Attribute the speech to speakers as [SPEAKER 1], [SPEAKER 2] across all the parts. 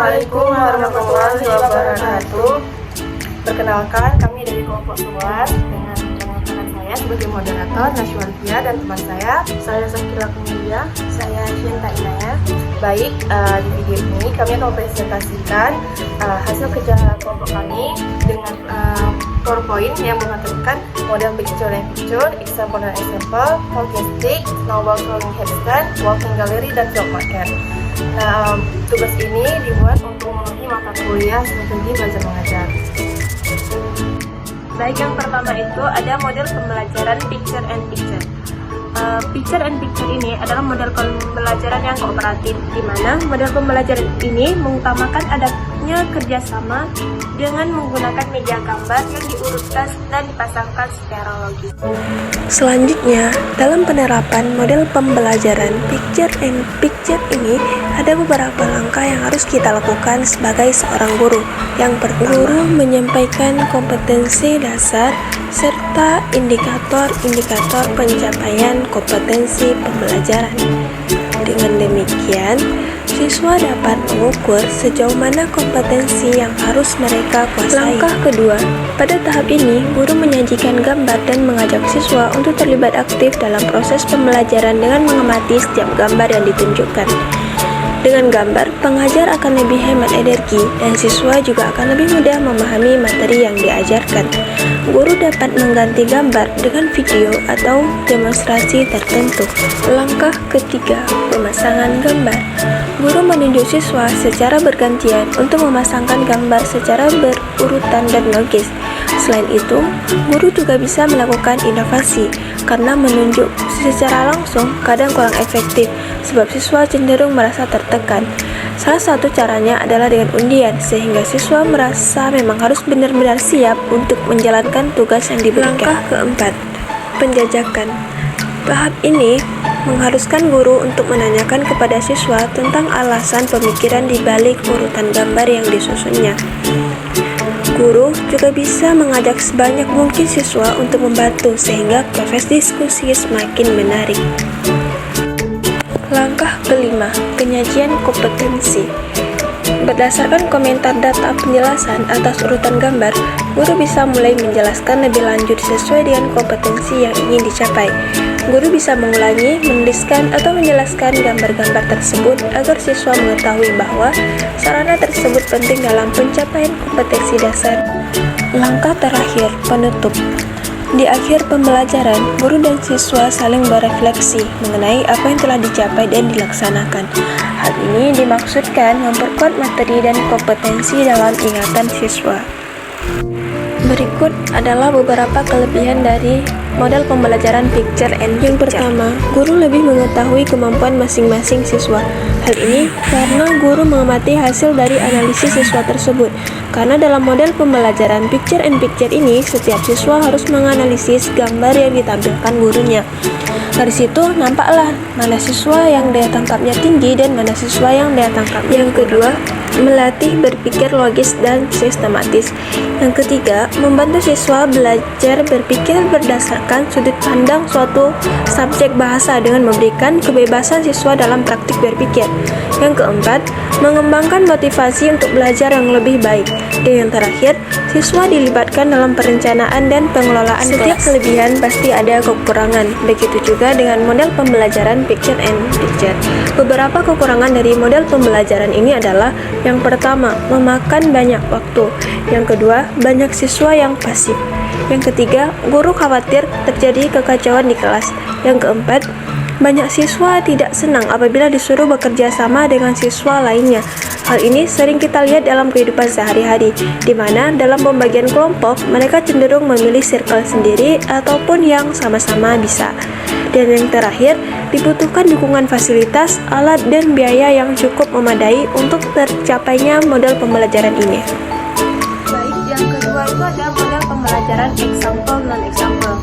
[SPEAKER 1] Assalamualaikum warahmatullahi wabarakatuh. Perkenalkan, kami dari kelompok SUAS dengan teman-teman saya sebagai moderator Nashwa Alfia dan teman saya Sakila Kumilia, saya Shinta Inaya. Baik, di video ini kami akan mempresentasikan hasil kerja kelompok kami dengan PowerPoint yang mengatakan model picture, example dan example, walking stick, snowball throwing headstand, walking gallery, dan job market. Nah, tugas ini dibuat untuk memenuhi mata kuliah strategi belajar mengajar.
[SPEAKER 2] Baik, yang pertama itu ada model pembelajaran picture and picture. Picture and picture ini adalah model pembelajaran yang kooperatif, di mana model pembelajaran ini mengutamakan adanya kerjasama dengan menggunakan media gambar yang diurutkan dan dipasangkan secara logis.
[SPEAKER 3] Selanjutnya, dalam penerapan model pembelajaran picture and picture ini ada beberapa langkah yang harus kita lakukan sebagai seorang guru. Yang pertama, guru menyampaikan kompetensi dasar serta indikator-indikator pencapaian kompetensi pembelajaran. Dengan demikian, siswa dapat mengukur sejauh mana kompetensi yang harus mereka kuasai. Langkah kedua, pada tahap ini, guru menyajikan gambar dan mengajak siswa untuk terlibat aktif dalam proses pembelajaran dengan mengamati setiap gambar yang ditunjukkan. Dengan gambar, pengajar akan lebih hemat energi dan siswa juga akan lebih mudah memahami materi yang diajarkan. Guru dapat mengganti gambar dengan video atau demonstrasi tertentu. Langkah ketiga, pemasangan gambar. Guru menunjuk siswa secara bergantian untuk memasangkan gambar secara berurutan dan logis. Selain itu, guru juga bisa melakukan inovasi karena menunjuk secara langsung kadang kurang efektif sebab siswa cenderung merasa tertekan. Salah satu caranya adalah dengan undian sehingga siswa merasa memang harus benar-benar siap untuk menjalankan tugas yang diberikan. Langkah keempat, penjajakan. Tahap ini mengharuskan guru untuk menanyakan kepada siswa tentang alasan pemikiran di balik urutan gambar yang disusunnya. Guru juga bisa mengajak sebanyak mungkin siswa untuk membantu sehingga proses diskusi semakin menarik. Langkah kelima, penyajian kompetensi. Berdasarkan komentar data penjelasan atas urutan gambar, guru bisa mulai menjelaskan lebih lanjut sesuai dengan kompetensi yang ingin dicapai. Guru bisa mengulangi, menuliskan, atau menjelaskan gambar-gambar tersebut agar siswa mengetahui bahwa sarana tersebut penting dalam pencapaian kompetensi dasar. Langkah terakhir, penutup. Di akhir pembelajaran, guru dan siswa saling berefleksi mengenai apa yang telah dicapai dan dilaksanakan. Hal ini dimaksudkan memperkuat materi dan kompetensi dalam ingatan siswa. Berikut adalah beberapa kelebihan dari model pembelajaran picture and picture. Yang pertama, guru lebih mengetahui kemampuan masing-masing siswa. Hal ini karena guru mengamati hasil dari analisis siswa tersebut. Karena dalam model pembelajaran picture and picture ini, setiap siswa harus menganalisis gambar yang ditampilkan gurunya. Dari situ nampaklah mana siswa yang daya tangkapnya tinggi dan mana siswa yang daya tangkapnya. Yang kedua, melatih berpikir logis dan sistematis. Yang ketiga, membantu siswa belajar berpikir berdasarkan sudut pandang suatu subjek bahasa dengan memberikan kebebasan siswa dalam praktik berpikir. Yang keempat, mengembangkan motivasi untuk belajar yang lebih baik. Dan yang terakhir, siswa dilibatkan dalam perencanaan dan pengelolaan setiap kelas. Kelebihan pasti ada kekurangan. Begitu juga dengan model pembelajaran picture and picture. Beberapa kekurangan dari model pembelajaran ini adalah: yang pertama, memakan banyak waktu. Yang kedua, banyak siswa yang pasif. Yang ketiga, guru khawatir terjadi kekacauan di kelas. Yang keempat, banyak siswa tidak senang apabila disuruh bekerja sama dengan siswa lainnya. Hal ini sering kita lihat dalam kehidupan sehari-hari, di mana dalam pembagian kelompok, mereka cenderung memilih circle sendiri ataupun yang sama-sama bisa. Dan yang terakhir, dibutuhkan dukungan fasilitas, alat, dan biaya yang cukup memadai untuk tercapainya model pembelajaran ini.
[SPEAKER 2] Baik, yang kedua itu ada model pembelajaran example non-example.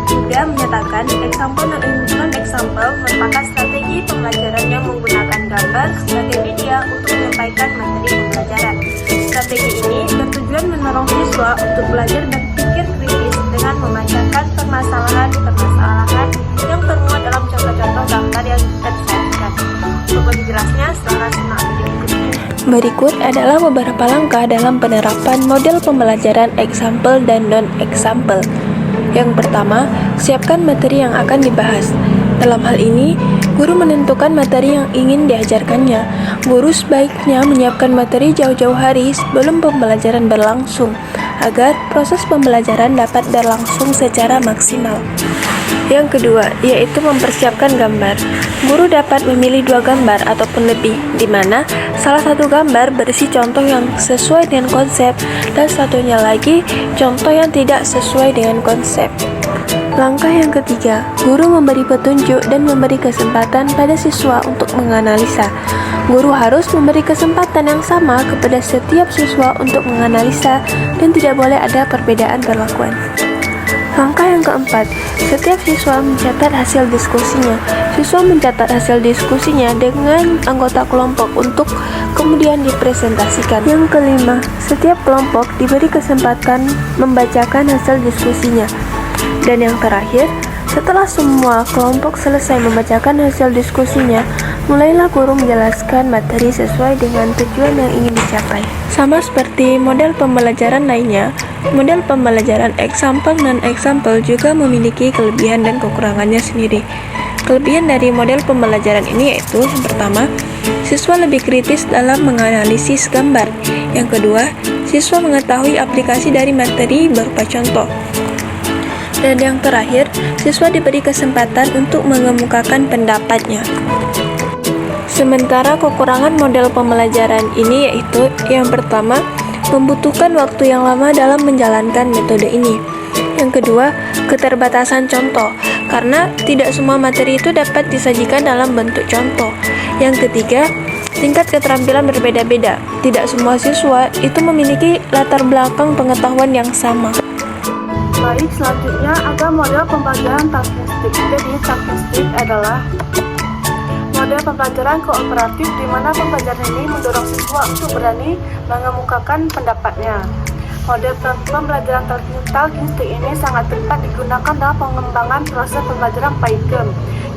[SPEAKER 2] Sudah menyatakan example non-example merupakan strategi pembelajaran yang menggunakan gambar sebagai media untuk menyampaikan materi pembelajaran. Strategi ini bertujuan mendorong siswa untuk belajar berpikir kritis dengan memecahkan permasalahan yang termuat dalam contoh-contoh gambar yang kita disajikan. Untuk lebih jelasnya, setelah simak video berikut ini.
[SPEAKER 3] Berikut adalah beberapa langkah dalam penerapan model pembelajaran example dan non-example. Yang pertama, siapkan materi yang akan dibahas. Dalam hal ini, guru menentukan materi yang ingin diajarkannya. Guru sebaiknya menyiapkan materi jauh-jauh hari sebelum pembelajaran berlangsung, agar proses pembelajaran dapat berlangsung secara maksimal. Yang kedua, yaitu mempersiapkan gambar. Guru dapat memilih 2 gambar ataupun lebih, di mana salah satu gambar berisi contoh yang sesuai dengan konsep dan satunya lagi contoh yang tidak sesuai dengan konsep. Langkah yang ketiga, guru memberi petunjuk dan memberi kesempatan pada siswa untuk menganalisa. Guru harus memberi kesempatan yang sama kepada setiap siswa untuk menganalisa dan tidak boleh ada perbedaan perlakuan. Langkah yang keempat, setiap siswa mencatat hasil diskusinya. Siswa mencatat hasil diskusinya dengan anggota kelompok untuk kemudian dipresentasikan. Yang kelima, setiap kelompok diberi kesempatan membacakan hasil diskusinya. Dan yang terakhir, setelah semua kelompok selesai membacakan hasil diskusinya, mulailah guru menjelaskan materi sesuai dengan tujuan yang ingin dicapai. Sama seperti model pembelajaran lainnya, model pembelajaran example dan non-example juga memiliki kelebihan dan kekurangannya sendiri. Kelebihan dari model pembelajaran ini yaitu, yang pertama, siswa lebih kritis dalam menganalisis gambar. Yang kedua, siswa mengetahui aplikasi dari materi berupa contoh. Dan yang terakhir, siswa diberi kesempatan untuk mengemukakan pendapatnya. Sementara kekurangan model pembelajaran ini yaitu, yang pertama, membutuhkan waktu yang lama dalam menjalankan metode ini. Yang kedua, keterbatasan contoh, karena tidak semua materi itu dapat disajikan dalam bentuk contoh. Yang ketiga, tingkat keterampilan berbeda-beda. Tidak semua siswa itu memiliki latar belakang pengetahuan yang sama.
[SPEAKER 1] Baik, selanjutnya ada model pembelajaran talking stick. Jadi, talking stick adalah model pembelajaran kooperatif di mana pembelajaran ini mendorong siswa untuk berani mengemukakan pendapatnya. Model pembelajaran talking stick ini sangat tepat digunakan dalam pengembangan proses pembelajaran PAIGEM,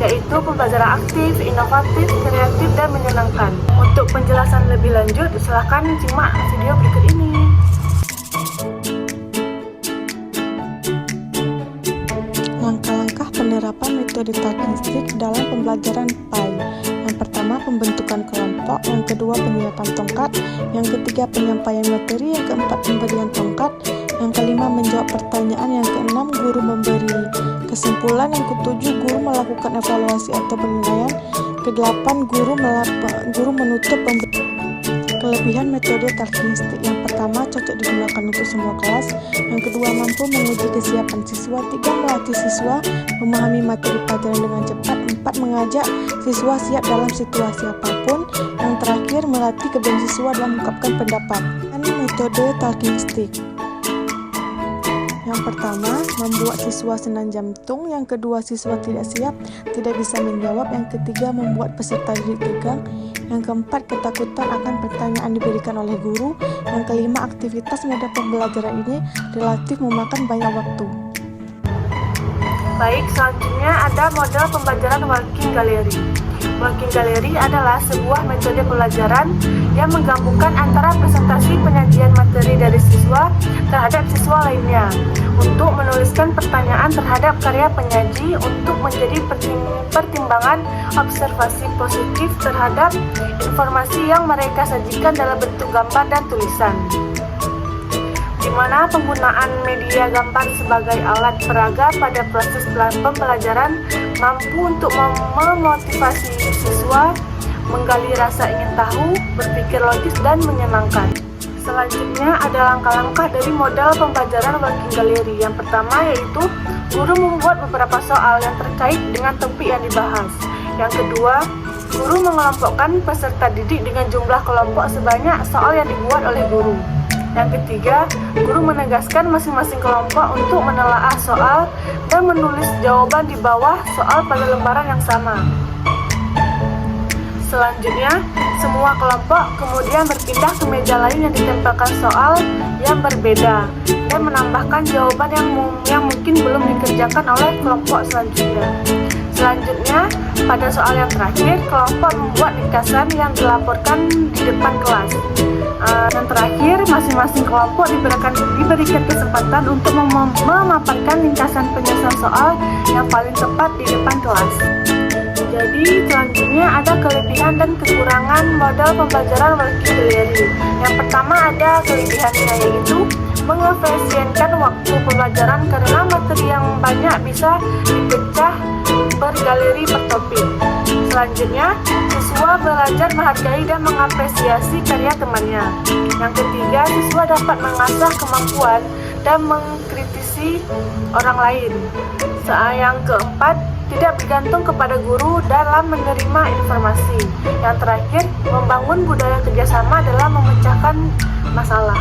[SPEAKER 1] yaitu pembelajaran aktif, inovatif, kreatif, dan menyenangkan. Untuk penjelasan lebih lanjut, silahkan simak video berikut ini.
[SPEAKER 4] Langkah-langkah penerapan metode talking stick dalam pembelajaran PAI. Yang pertama, pembentukan kelompok. Yang kedua, penyiapan tongkat. Yang ketiga, penyampaian materi. Yang keempat, pemberian tongkat. Yang kelima, menjawab pertanyaan. Yang keenam, guru memberi kesimpulan. Yang ketujuh, guru melakukan evaluasi atau penilaian. Kedelapan, guru menutup Kelebihan metode talking stick. Yang pertama, cocok digunakan untuk semua kelas. Yang kedua, mampu menguji kesiapan siswa. 3, melatih siswa memahami materi pelajaran dengan cepat. 4, mengajak siswa siap dalam situasi apapun. Yang terakhir, melatih keberanian siswa dalam mengungkapkan pendapat. Metode talking stick. Yang pertama, membuat siswa senang jantung. Yang kedua, siswa tidak siap, tidak bisa menjawab. Yang ketiga, membuat peserta didik tegang. Yang keempat, ketakutan akan pertanyaan diberikan oleh guru. Yang kelima, aktivitas model pembelajaran ini relatif memakan banyak waktu.
[SPEAKER 1] Baik, selanjutnya ada model pembelajaran working gallery. Working gallery adalah sebuah metode pembelajaran yang menggabungkan antara presentasi penyajian materi dari siswa terhadap siswa lainnya untuk menuliskan pertanyaan terhadap karya penyaji untuk menjadi pertimbangan observasi positif terhadap informasi yang mereka sajikan dalam bentuk gambar dan tulisan, di mana penggunaan media gambar sebagai alat peraga pada proses pembelajaran mampu untuk memotivasi siswa, menggali rasa ingin tahu, berpikir logis, dan menyenangkan. Selanjutnya ada langkah-langkah dari model pembelajaran working gallery. Yang pertama yaitu guru membuat beberapa soal yang terkait dengan topik yang dibahas. Yang kedua, guru mengelompokkan peserta didik dengan jumlah kelompok sebanyak soal yang dibuat oleh guru. Yang ketiga, guru menegaskan masing-masing kelompok untuk menelaah soal dan menulis jawaban di bawah soal pada lembaran yang sama. Selanjutnya, semua kelompok kemudian berpindah ke meja lain yang ditempelkan soal yang berbeda dan menambahkan jawaban yang mungkin belum dikerjakan oleh kelompok selanjutnya. Selanjutnya, pada soal yang terakhir, kelompok membuat ringkasan yang dilaporkan di depan kelas. Yang terakhir, masing-masing kelompok diberikan kesempatan untuk memaparkan ringkasan penyelesaian soal yang paling tepat di depan kelas. Jadi, selanjutnya ada kelebihan dan kekurangan model pembelajaran Workily. Yang pertama ada kelebihannya, yaitu mengefisienkan waktu pembelajaran karena materi yang banyak bisa dipecah per galeri per topik. Selanjutnya, siswa belajar menghargai dan mengapresiasi karya temannya. Yang ketiga, siswa dapat mengasah kemampuan dan mengkritisi orang lain. Yang keempat, tidak bergantung kepada guru dalam menerima informasi. Yang terakhir, membangun budaya kerjasama dalam memecahkan masalah.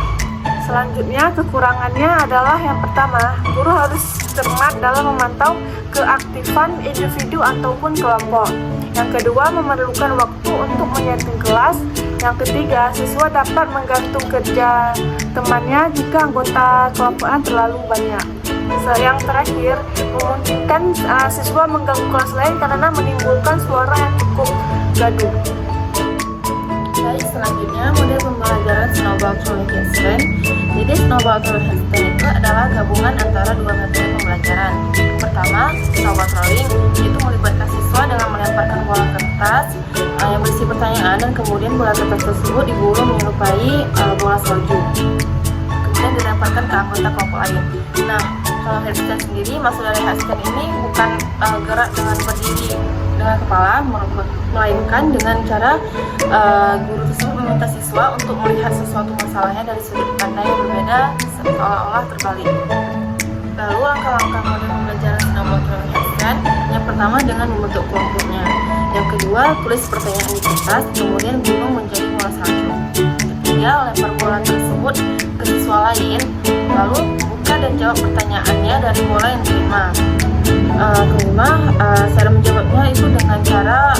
[SPEAKER 1] Selanjutnya, kekurangannya adalah yang pertama, guru harus cermat dalam memantau keaktifan individu ataupun kelompok. Yang kedua, memerlukan waktu untuk menyeting kelas. Yang ketiga, siswa dapat menggantung kerja temannya jika anggota kelompoknya terlalu banyak. Yang terakhir, memungkinkan siswa mengganggu kelas lain karena menimbulkan suara yang cukup gaduh.
[SPEAKER 5] Baik, selanjutnya model pembelajaran Snowball Trolling Handstand. Jadi Snowball Trolling Handstand itu adalah gabungan antara dua metode pembelajaran. Pertama, Snowball Trolling, yaitu melibatkan siswa dengan melemparkan bola kertas yang berisi pertanyaan dan kemudian bola kertas tersebut digulung menyerupai bola salju. Kemudian dilemparkan ke anggota kelompok lain. Nah, kalau handstand sendiri, maksud dari handstand ini bukan gerak dengan berdiri dengan kepala, melainkan dengan cara guru tersebut meminta siswa untuk melihat sesuatu masalahnya dari sudut pandang yang berbeda, seolah-olah terbalik. Lalu langkah-langkah model pembelajaran Snowball Trolling Handstand, yang pertama dengan membentuk kelompoknya. Yang kedua, tulis pertanyaan di kertas, kemudian gulung menjadi bola salju. Ketiga, lempar bola tersebut ke siswa lain, lalu buka dan jawab pertanyaannya dari bola yang diterima. Kelima, cara menjawabnya itu dengan cara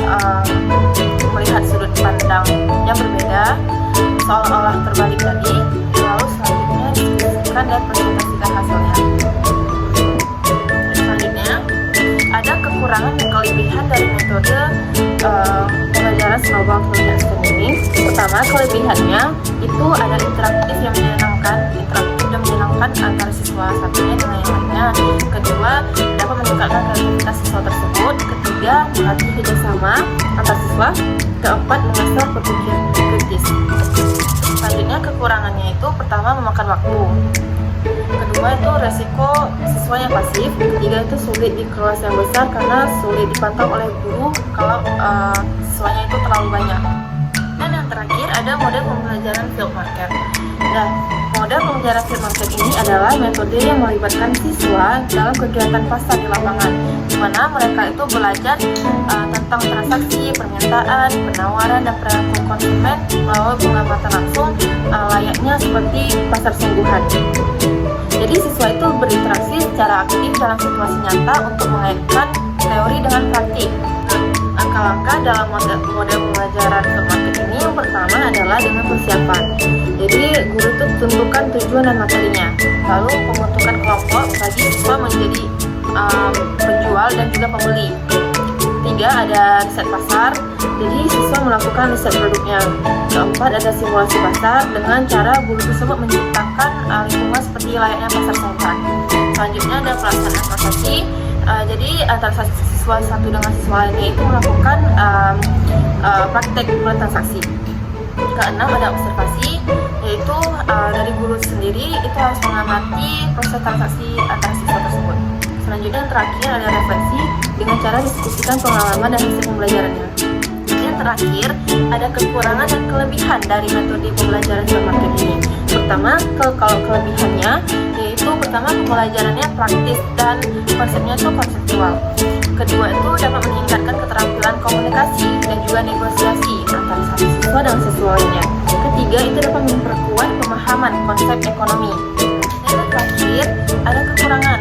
[SPEAKER 5] melihat sudut pandang yang berbeda, seolah-olah terbalik tadi. Lalu selanjutnya diskusikan dan presentasikan hasilnya. Selanjutnya, ada kekurangan dan kelebihan dari metode pembelajaran Snowball Trolling Handstand ini. Pertama, kelebihannya itu ada interaktif yang menyenangkan, antara siswa satunya dengan yang lainnya. Kedua, dapat meningkatkan kreativitas siswa tersebut. Ketiga, melatih kerjasama antar siswa. Keempat, mengasah berpikir kritis. Selanjutnya, kekurangannya itu pertama memakan waktu. Kedua itu resiko siswa yang pasif. Ketiga itu sulit di kelas yang besar karena sulit dipantau oleh guru kalau siswanya itu terlalu banyak. Dan yang terakhir ada model pembelajaran field market. Nah, model pembelajaran field market ini adalah metode yang melibatkan siswa dalam kegiatan pasar di lapangan, di mana mereka itu belajar tentang transaksi, permintaan, penawaran, dan perilaku konsumen melalui pengamatan langsung layaknya seperti pasar sungguhan. Jadi siswa itu berinteraksi secara aktif dalam situasi nyata untuk mengaitkan teori dengan praktik. Langkah-langkah dalam model pembelajaran field market ini yang pertama adalah dengan persiapan. Jadi guru itu tentukan tujuan dan materinya. Lalu pembentukan kelompok bagi siswa menjadi penjual dan juga pembeli. Tiga, ada riset pasar. Jadi siswa melakukan riset produknya. Keempat, ada simulasi pasar dengan cara guru tersebut menciptakan lingkungan seperti layaknya pasar sampah. Selanjutnya ada pelaksanaan transaksi. Jadi antara siswa satu dengan siswa lainnya itu melakukan praktek transaksi. Keenam, ada observasi, yaitu dari guru sendiri itu harus mengamati proses transaksi antara siswa tersebut. Selanjutnya yang terakhir ada refleksi dengan cara diskusikan pengalaman dan hasil pembelajarannya. Yang terakhir ada kekurangan dan kelebihan dari metode pembelajaran field market ini. Pertama, kalau kelebihannya yaitu pertama pembelajarannya praktis dan konsepnya itu konseptual. Kedua itu dapat meningkatkan keterampilan komunikasi dan juga negosiasi antara satu siswa dengan siswa lainnya. Ketiga itu dapat memperkuat pemahaman konsep ekonomi. Dan yang terakhir ada kekurangan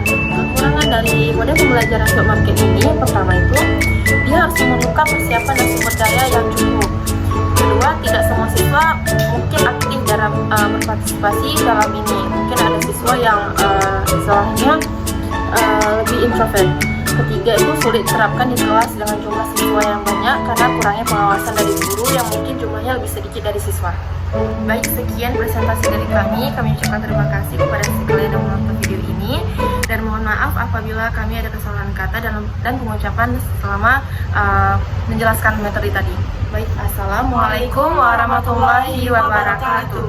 [SPEAKER 5] dari model pembelajaran field market ini. Yang pertama itu dia harus memerlukan persiapan dan sumber daya yang cukup. Kedua, tidak semua siswa mungkin aktif dalam berpartisipasi dalam ini. Mungkin ada siswa yang istilahnya lebih introvert. ketiga itu sulit diterapkan di kelas dengan jumlah siswa yang banyak karena kurangnya pengawasan dari guru yang mungkin jumlahnya lebih sedikit dari siswa. Baik, sekian presentasi dari kami. Kami ucapkan terima kasih kepada sekalian yang menonton video ini, dan mohon maaf apabila kami ada kesalahan kata dan pengucapan selama menjelaskan materi tadi. Baik, assalamualaikum warahmatullahi wabarakatuh.